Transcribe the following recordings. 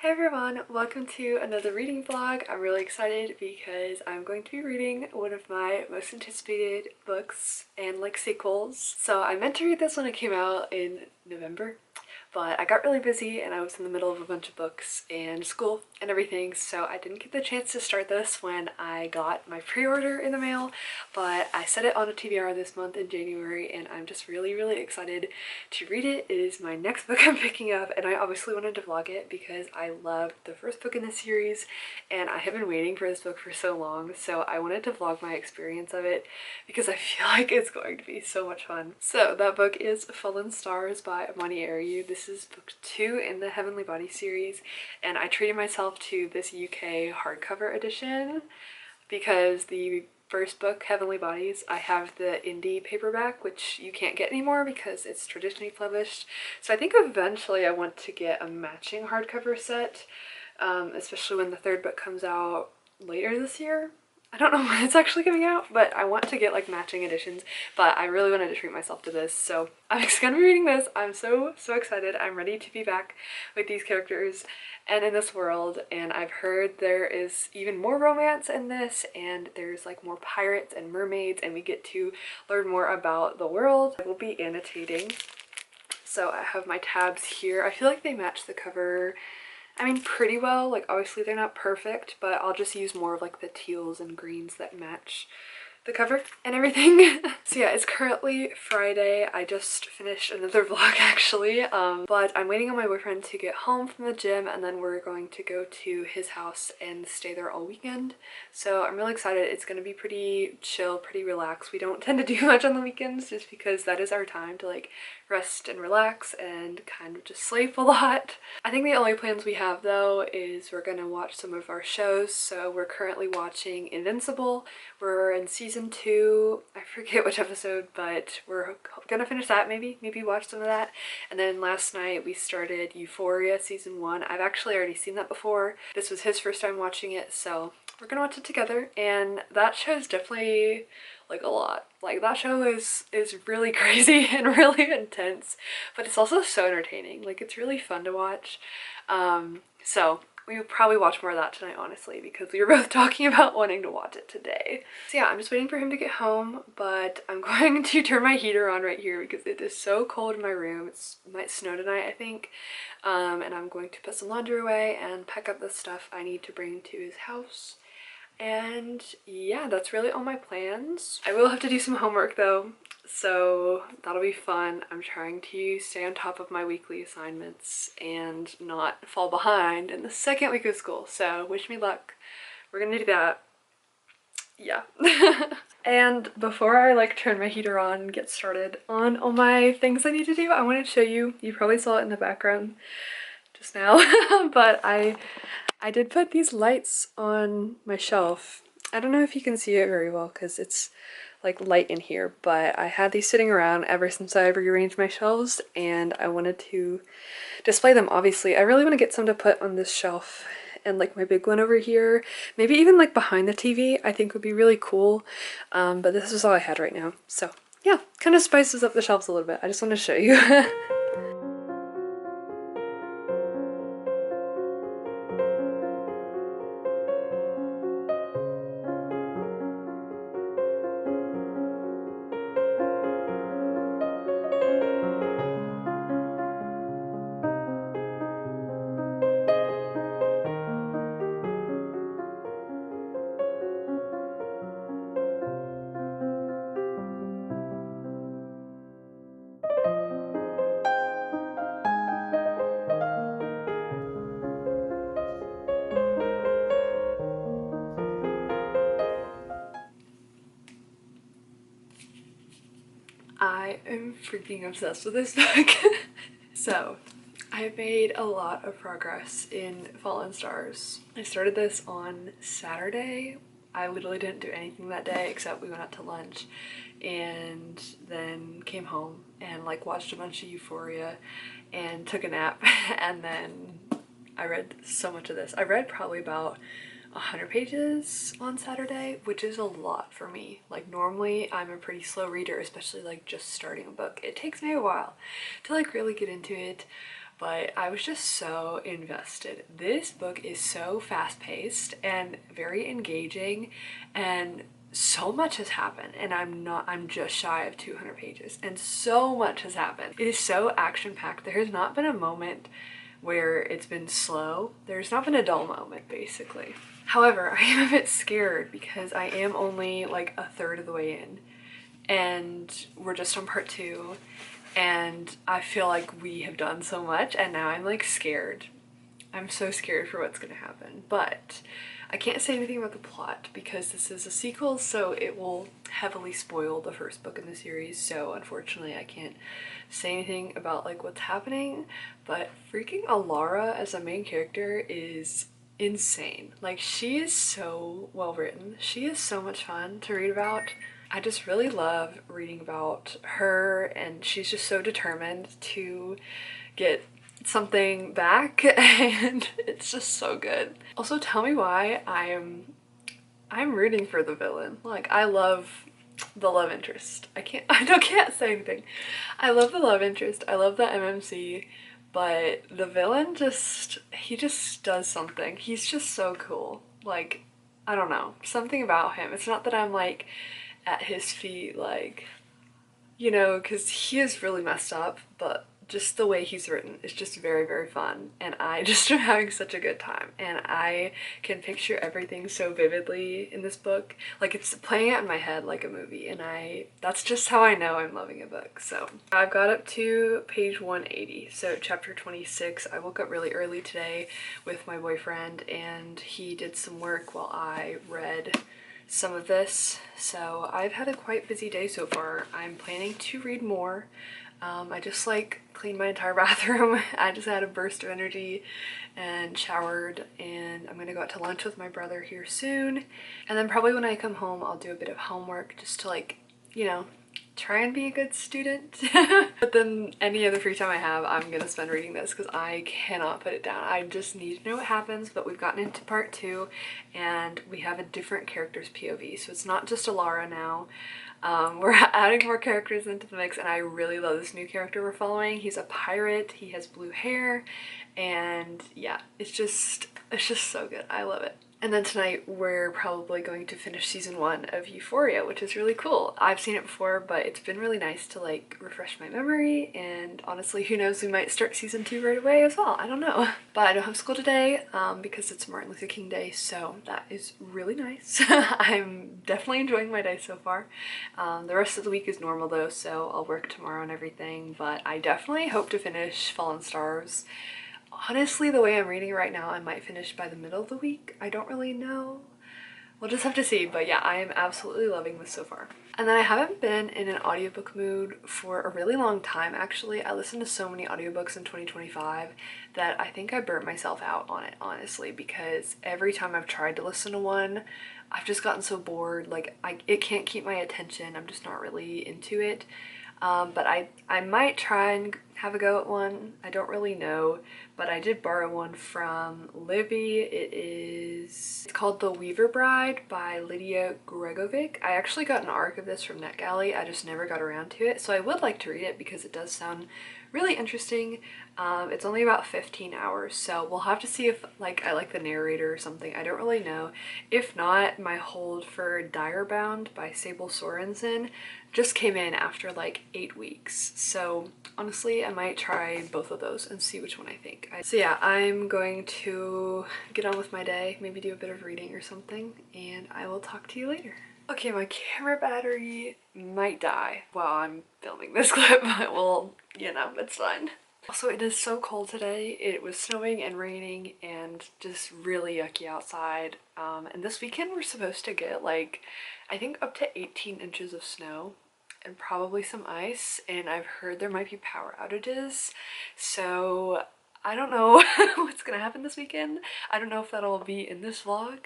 Hey everyone, welcome to another reading vlog. I'm really excited because I'm going to be reading one of my most anticipated books and sequels. So I meant to read this when it came out in November, but I got really busy and I was in the middle of a bunch of books and school and everything, so I didn't get the chance to start this when I got my pre-order in the mail, but I set it on a TBR this month in January and I'm just really excited to read it. It is my next book I'm picking up and I obviously wanted to vlog it because I loved the first book in the series and I have been waiting for this book for so long, so I wanted to vlog my experience of it because I feel like it's going to be so much fun. So that book is Fallen Stars by Amani Ariu. This is book 2 in the Heavenly Body series and I treated myself to this UK hardcover edition because the first book, Heavenly Bodies, I have the indie paperback, which you can't get anymore because it's traditionally published. So I think eventually I want to get a matching hardcover set, especially when the third book comes out later this year. I don't know when it's actually coming out, but I want to get matching editions, but I really wanted to treat myself to this, so I'm just gonna be reading this. I'm so excited. I'm ready to be back with these characters and in this world, and I've heard there is even more romance in this, and there's more pirates and mermaids, and we get to learn more about the world. I will be annotating, so I have my tabs here. I feel like they match the cover, I mean, pretty well. Obviously they're not perfect, but I'll just use more of the teals and greens that match the cover and everything. So yeah, it's currently Friday. I just finished another vlog actually, but I'm waiting on my boyfriend to get home from the gym and then we're going to go to his house and stay there all weekend. So I'm really excited. It's going to be pretty chill, pretty relaxed. We don't tend to do much on the weekends just because that is our time to rest and relax and kind of just sleep a lot. I think the only plans we have though is we're gonna watch some of our shows. So we're currently watching Invincible. We're in season 2. I forget which episode, but we're gonna finish that, maybe watch some of that. And then last night we started Euphoria season 1. I've actually already seen that before. This was his first time watching it, so we're gonna watch it together. And that show is definitely a lot. That show is really crazy and really intense, but it's also so entertaining. It's really fun to watch. So we will probably watch more of that tonight, honestly, because we were both talking about wanting to watch it today. So yeah, I'm just waiting for him to get home, but I'm going to turn my heater on right here because it is so cold in my room. It might snow tonight, I think. And I'm going to put some laundry away and pack up the stuff I need to bring to his house. And yeah, that's really all my plans. I will have to do some homework though, so that'll be fun. I'm trying to stay on top of my weekly assignments and not fall behind in the second week of school, so wish me luck. We're gonna do that. Yeah. And before I turn my heater on and get started on all my things I need to do, I want to show you, you probably saw it in the background just now, but I did put these lights on my shelf. I don't know if you can see it very well because it's light in here, but I had these sitting around ever since I rearranged my shelves and I wanted to display them. Obviously, I really want to get some to put on this shelf and my big one over here, maybe even behind the TV, I think would be really cool. But this is all I had right now. So yeah, kind of spices up the shelves a little bit. I just want to show you. I am freaking obsessed with this book. So, I've made a lot of progress in Fallen Stars. I started this on Saturday. I literally didn't do anything that day except we went out to lunch and then came home and watched a bunch of Euphoria and took a nap and then I read so much of this. I read probably about 100 pages on Saturday, which is a lot for me. Normally I'm a pretty slow reader, especially just starting a book. It takes me a while to really get into it, but I was just so invested. This book is so fast-paced and very engaging, and so much has happened, and I'm just shy of 200 pages, and so much has happened. It is so action-packed. There has not been a moment where it's been slow. There's not been a dull moment, basically. However, I am a bit scared because I am only like a third of the way in, and we're just on part 2, and I feel like we have done so much, and now I'm like scared. I'm so scared for what's gonna happen, but I can't say anything about the plot because this is a sequel, so it will heavily spoil the first book in the series, so unfortunately I can't say anything about like what's happening. But freaking Alara as a main character is insane. Like, she is so well written. She is so much fun to read about. I just really love reading about her, and she's just so determined to get something back, and it's just so good. Also, tell me why I'm rooting for the villain. Like, I love the love interest. I can't say anything. I love the love interest. I love the MMC, but the villain he just does something. He's just so cool. Like, I don't know, something about him. It's not that I'm like at his feet, like, you know, because he is really messed up, but just the way he's written is just very, very fun, and I just am having such a good time, and I can picture everything so vividly in this book. Like, it's playing out in my head like a movie, and that's just how I know I'm loving a book. So I've got up to page 180, so chapter 26. I woke up really early today with my boyfriend, and he did some work while I read some of this, so I've had a quite busy day so far. I'm planning to read more. I just like cleaned my entire bathroom. I just had a burst of energy and showered, and I'm gonna go out to lunch with my brother here soon, and then probably when I come home I'll do a bit of homework just to, like, you know, try and be a good student. But then any other free time I have, I'm gonna spend reading this because I cannot put it down. I just need to know what happens. But we've gotten into part 2, and we have a different character's POV, so it's not just Alara now. We're adding more characters into the mix, and I really love this new character we're following. He's a pirate, he has blue hair, and yeah, it's just so good. I love it. And then tonight we're probably going to finish season 1 of Euphoria, which is really cool. I've seen it before, but it's been really nice to like refresh my memory, and honestly, who knows, we might start season 2 right away as well. I don't know. But I don't have school today because it's Martin Luther King Day, so that is really nice. I'm definitely enjoying my day so far. The rest of the week is normal though, so I'll work tomorrow and everything, but I definitely hope to finish Fallen Stars. Honestly, the way I'm reading right now, I might finish by the middle of the week. I don't really know. We'll just have to see, but yeah, I am absolutely loving this so far. And then I haven't been in an audiobook mood for a really long time, actually. I listened to so many audiobooks in 2025 that I think I burnt myself out on it, honestly, because every time I've tried to listen to one, I've just gotten so bored. Like, it can't keep my attention. I'm just not really into it. But I might try and have a go at one. I don't really know, but I did borrow one from Libby. It's called The Weaver Bride by Lydia Gregovic. I actually got an arc of this from NetGalley. I just never got around to it, so I would like to read it because it does sound really interesting. It's only about 15 hours, so we'll have to see if like I like the narrator or something. I don't really know. If not, my hold for Direbound by Fable Sorensen just came in after like 8 weeks, so honestly I might try both of those and see which one I think. So yeah, I'm going to get on with my day, maybe do a bit of reading or something, and I will talk to you later. Okay, my camera battery might die while I'm filming this clip, but well, you know, it's fine. Also, it is so cold today. It was snowing and raining and just really yucky outside. And this weekend we're supposed to get like, I think up to 18 inches of snow and probably some ice. And I've heard there might be power outages. So I don't know what's gonna happen this weekend. I don't know if that'll be in this vlog.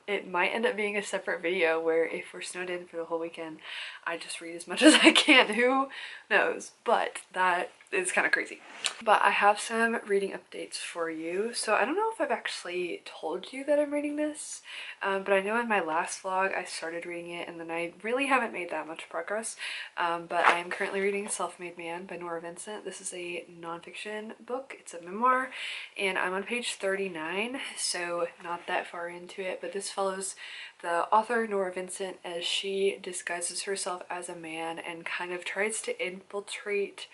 It might end up being a separate video where if we're snowed in for the whole weekend, I just read as much as I can. Who knows? But that it's kind of crazy. But I have some reading updates for you. So I don't know if I've actually told you that I'm reading this, but I know in my last vlog I started reading it and then I really haven't made that much progress. But I am currently reading Self-Made Man by Nora Vincent. This is a nonfiction book. It's a memoir and I'm on page 39, so not that far into it, but this follows the author Nora Vincent as she disguises herself as a man and kind of tries to infiltrate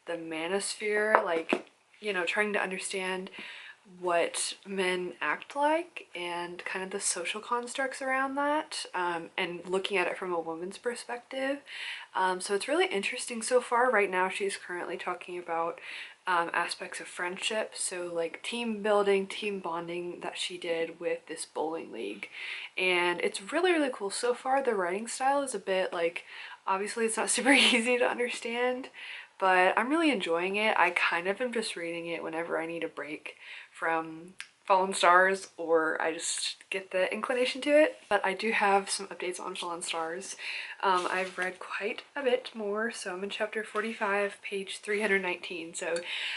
the manosphere, like, you know, trying to understand what men act like and kind of the social constructs around that, and looking at it from a woman's perspective. So it's really interesting so far. Right now she's currently talking about aspects of friendship, so like team building, team bonding that she did with this bowling league, and it's really, really cool. So far the writing style is a bit like, obviously it's not super easy to understand, but I'm really enjoying it. I kind of am just reading it whenever I need a break from Fallen Stars or I just get the inclination to it. But I do have some updates on Fallen Stars. I've read quite a bit more, so I'm in chapter 45, page 319, so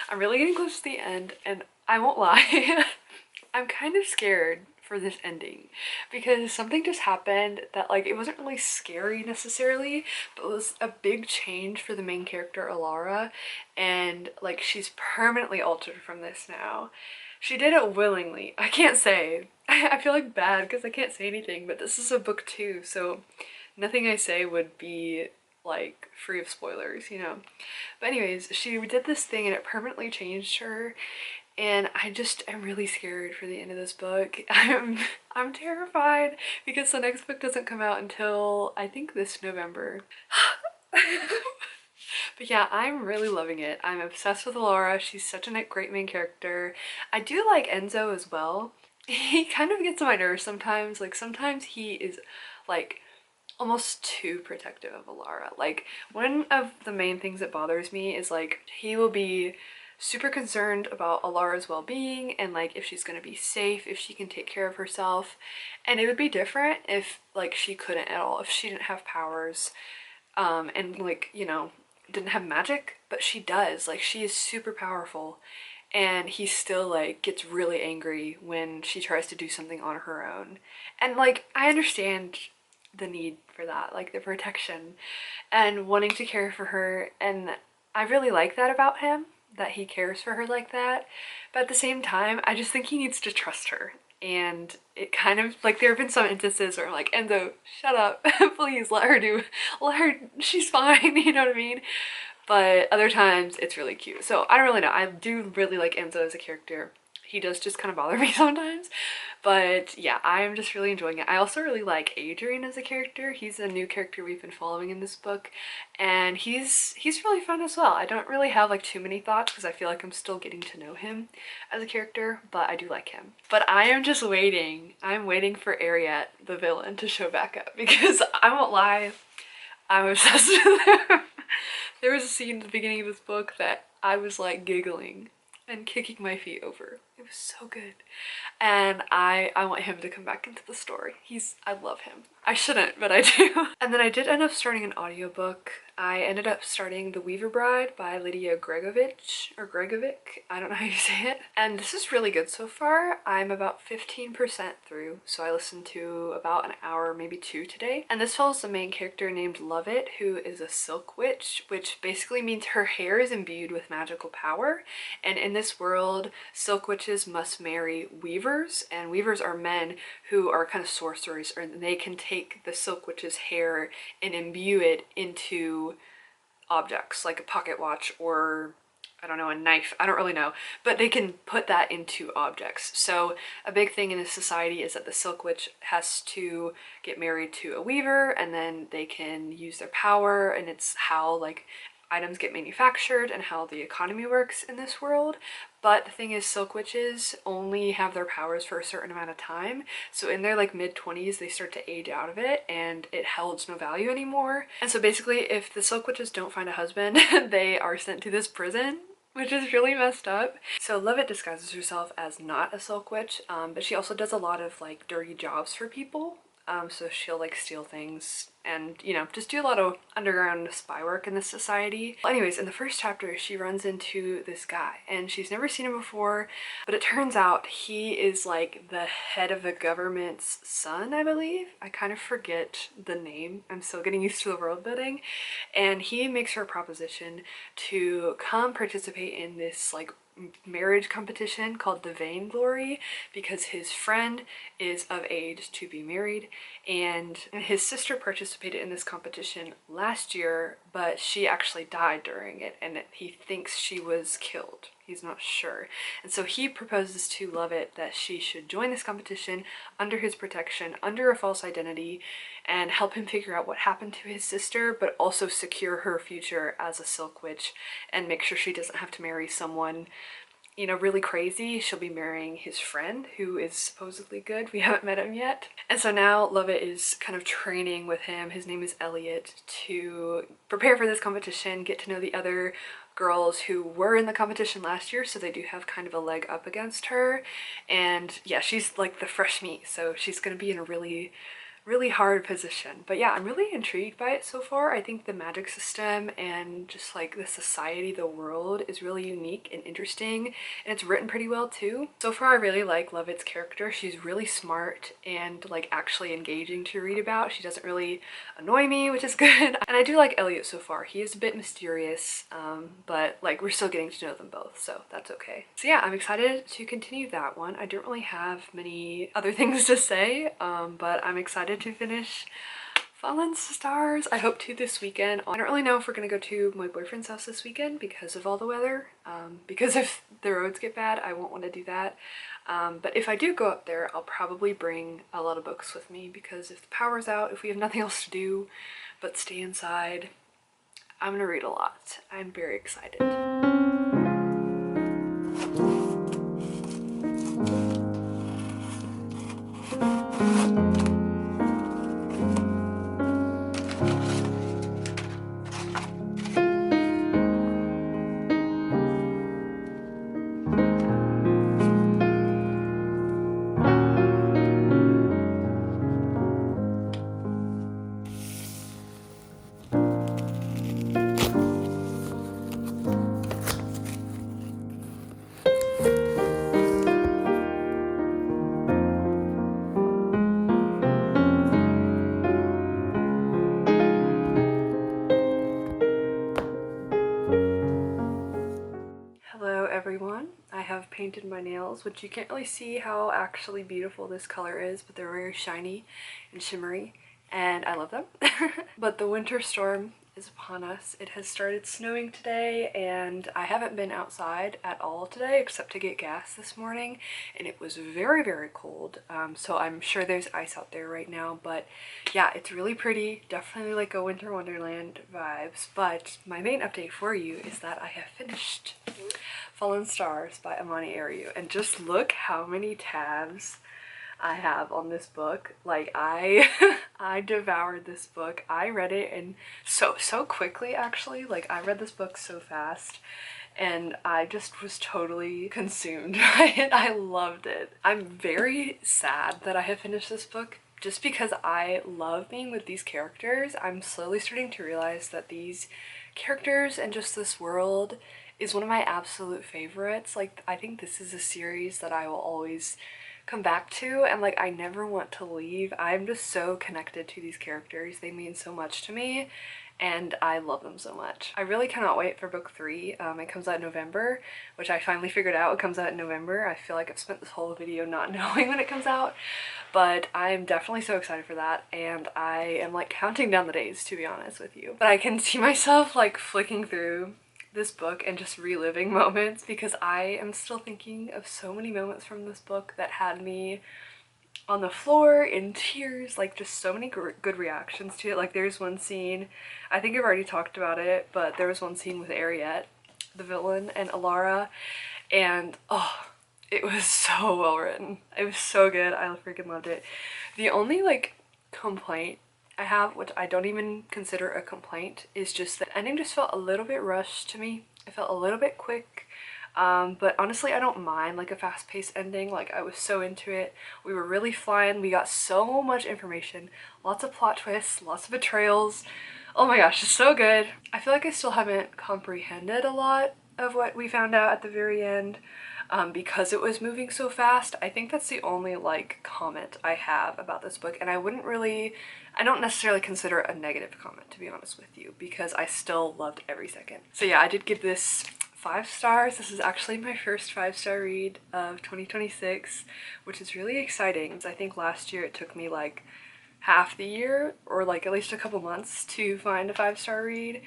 I'm really getting close to the end, and I won't lie, I'm kind of scared for this ending because something just happened that, like, it wasn't really scary necessarily, but it was a big change for the main character Alara, and like she's permanently altered from this now. She did it willingly. I can't say. I feel like bad because I can't say anything, but this is a book too, so nothing I say would be like free of spoilers, you know. But anyways, she did this thing and it permanently changed her, and I just am really scared for the end of this book. I'm terrified because the next book doesn't come out until I think this November. But yeah, I'm really loving it. I'm obsessed with Alara. She's such a great main character. I do like Enzo as well. He kind of gets on my nerves sometimes. Like sometimes he is like almost too protective of Alara. Like one of the main things that bothers me is like he will be super concerned about Alara's well-being and like if she's gonna be safe, if she can take care of herself. And it would be different if like she couldn't at all, if she didn't have powers, and like, you know, didn't have magic, but she does. Like she is super powerful, and he still like gets really angry when she tries to do something on her own. And like I understand the need for that, like the protection and wanting to care for her, and I really like that about him, that he cares for her like that. But at the same time, I just think he needs to trust her. And it kind of like, there have been some instances where I'm like, Enzo, shut up, please let her, she's fine, you know what I mean? But other times it's really cute. So I don't really know. I do really like Enzo as a character. He does just kind of bother me sometimes, but yeah, I'm just really enjoying it. I also really like Adrian as a character. He's a new character we've been following in this book, and he's really fun as well. I don't really have like too many thoughts because I feel like I'm still getting to know him as a character, but I do like him. But I am just waiting. I'm waiting for Ariette, the villain, to show back up because I won't lie, I'm obsessed with him. There was a scene at the beginning of this book that I was like giggling and kicking my feet over. It was so good. And I want him to come back into the story. I love him. I shouldn't, but I do. And then I did end up starting an audiobook. I ended up starting The Weaver Bride by Lydia Gregovich, or Gregovic, I don't know how you say it. And this is really good so far. I'm about 15% through, so I listened to about an hour, maybe two today. And this follows the main character named Lovett, who is a silk witch, which basically means her hair is imbued with magical power. And in this world, silk witches must marry weavers, and weavers are men who are kind of sorcerers, or they can take the silk witch's hair and imbue it into objects like a pocket watch or, I don't know, a knife. I don't really know, but they can put that into objects. So a big thing in this society is that the silk witch has to get married to a weaver, and then they can use their power, and it's how like items get manufactured and how the economy works in this world. But the thing is, silk witches only have their powers for a certain amount of time. So in their like mid-20s, they start to age out of it and it holds no value anymore. And so basically, if the silk witches don't find a husband, they are sent to this prison, which is really messed up. So Lovett disguises herself as not a silk witch, but she also does a lot of like dirty jobs for people. so she'll like steal things and, you know, just do a lot of underground spy work in this society. Well, anyways, in the first chapter, she runs into this guy and she's never seen him before, but it turns out he is like the head of the government's son, I believe. I kind of forget the name. I'm still getting used to the world building. And he makes her a proposition to come participate in this like marriage competition called the Vainglory because his friend is of age to be married, and his sister participated in this competition last year, but she actually died during it and he thinks she was killed. He's not sure. And so he proposes to Lovett that she should join this competition under his protection, under a false identity, and help him figure out what happened to his sister, but also secure her future as a Silk Witch and make sure she doesn't have to marry someone, you know, really crazy. She'll be marrying his friend who is supposedly good. We haven't met him yet. And so now Lovett is kind of training with him. His name is Elliot, to prepare for this competition, get to know the other girls who were in the competition last year, so they do have kind of a leg up against her. And yeah, she's like the fresh meat, so she's gonna be in a really hard position. But yeah, I'm really intrigued by it so far. I think the magic system and just like the society, the world is really unique and interesting, and it's written pretty well too. So far I really like Lovett's character. She's really smart and like actually engaging to read about. She doesn't really annoy me, which is good. And I do like Elliot so far. He is a bit mysterious, but like we're still getting to know them both, so that's okay. So yeah, I'm excited to continue that one. I don't really have many other things to say, but I'm excited to finish Fallen Stars. I hope to this weekend. I don't really know if we're gonna go to my boyfriend's house this weekend because of all the weather. Because if the roads get bad, I won't want to do that. But if I do go up there, I'll probably bring a lot of books with me, because if the power's out, if we have nothing else to do but stay inside, I'm gonna read a lot. I'm very excited. Hello everyone, I have painted my nails, which you can't really see how actually beautiful this color is, but they're very shiny and shimmery and I love them. But the winter storm is upon us. It has started snowing today and I haven't been outside at all today except to get gas this morning, and it was very cold. So I'm sure there's ice out there right now, but yeah, it's really pretty. Definitely like a winter wonderland vibes. But my main update for you is that I have finished Fallen Stars by Amani Ariu, and just look how many tabs I have on this book. Like I devoured this book. I read it and so quickly actually. Like I read this book so fast and I just was totally consumed by it. I loved it. I'm very sad that I have finished this book just because I love being with these characters. I'm slowly starting to realize that these characters and just this world is one of my absolute favorites. Like I think this is a series that I will always come back to, and like I never want to leave. I'm just so connected to these characters. They mean so much to me and I love them so much. I really cannot wait for book 3. It comes out in November, which I finally figured out it comes out in November. I feel like I've spent this whole video not knowing when it comes out, but I'm definitely so excited for that, and I am like counting down the days, to be honest with you. But I can see myself like flicking through this book and just reliving moments, because I am still thinking of so many moments from this book that had me on the floor in tears, like just so many good reactions to it. Like there's one scene, I think I've already talked about it, but there was one scene with Ariette, the villain, and Alara, and oh, it was so well written. It was so good. I freaking loved it. The only like complaint I have, which I don't even consider a complaint, is just that the ending just felt a little bit rushed to me. It felt a little bit quick. But honestly, I don't mind like a fast-paced ending. Like, I was so into it. We were really flying. We got so much information, lots of plot twists, lots of betrayals. Oh my gosh, it's so good. I feel like I still haven't comprehended a lot of what we found out at the very end, because it was moving so fast. I think that's the only like comment I have about this book, and I don't necessarily consider it a negative comment, to be honest with you, because I still loved every second. So yeah, I did give this 5 stars. This is actually my first 5-star read of 2026, which is really exciting. I think last year it took me like half the year, or like at least a couple months, to find a 5-star read.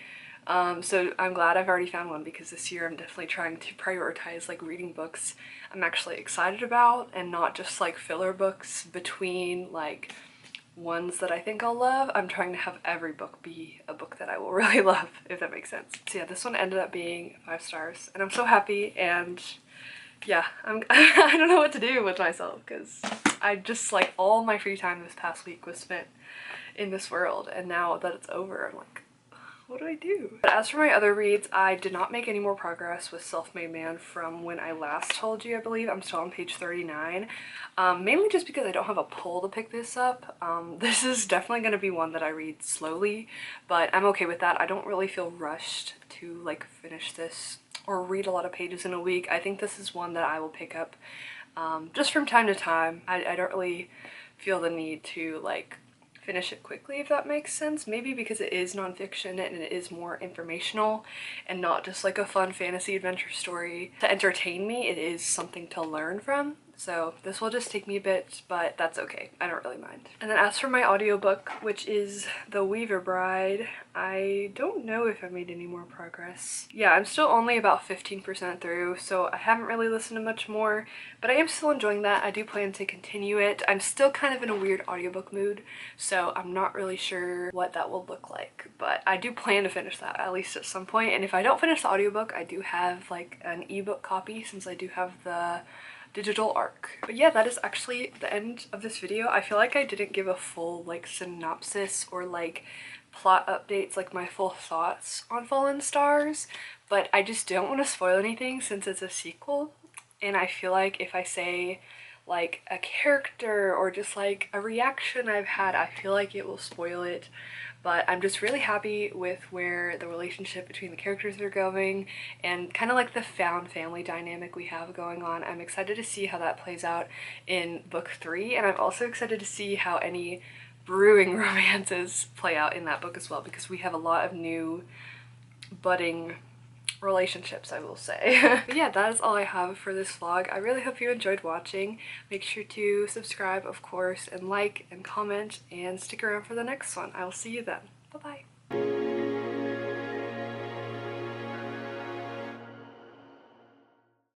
So I'm glad I've already found one, because this year I'm definitely trying to prioritize like reading books I'm actually excited about, and not just like filler books between like ones that I think I'll love. I'm trying to have every book be a book that I will really love, if that makes sense. So yeah, this one ended up being 5 stars, and I'm so happy. And yeah, I don't know what to do with myself, because I just like all my free time this past week was spent in this world, and now that it's over, I'm like, what do I do? But as for my other reads, I did not make any more progress with Self-Made Man from when I last told you, I believe. I'm still on page 39, mainly just because I don't have a pull to pick this up. This is definitely going to be one that I read slowly, but I'm okay with that. I don't really feel rushed to like finish this or read a lot of pages in a week. I think this is one that I will pick up just from time to time. I don't really feel the need to like finish it quickly, if that makes sense. Maybe because it is nonfiction and it is more informational and not just like a fun fantasy adventure story to entertain me. It is something to learn from. So this will just take me a bit, but that's okay. I don't really mind. And then as for my audiobook, which is The Weaver Bride, I don't know if I made any more progress. Yeah, I'm still only about 15% through, so I haven't really listened to much more, but I am still enjoying that. I do plan to continue it. I'm still kind of in a weird audiobook mood, so I'm not really sure what that will look like, but I do plan to finish that at least at some point. And if I don't finish the audiobook, I do have like an ebook copy, since I do have the digital arc. But yeah, that is actually the end of this video. I feel like I didn't give a full like synopsis or like plot updates, like my full thoughts on Fallen Stars, but I just don't want to spoil anything since it's a sequel, and I feel like if I say like a character or just like a reaction I've had, I feel like it will spoil it. But I'm just really happy with where the relationship between the characters are going, and kind of like the found family dynamic we have going on. I'm excited to see how that plays out in book 3, and I'm also excited to see how any brewing romances play out in that book as well, because we have a lot of new budding relationships, I will say. But yeah, that is all I have for this vlog. I really hope you enjoyed watching. Make sure to subscribe, of course, and like and comment, and stick around for the next one. I will see you then.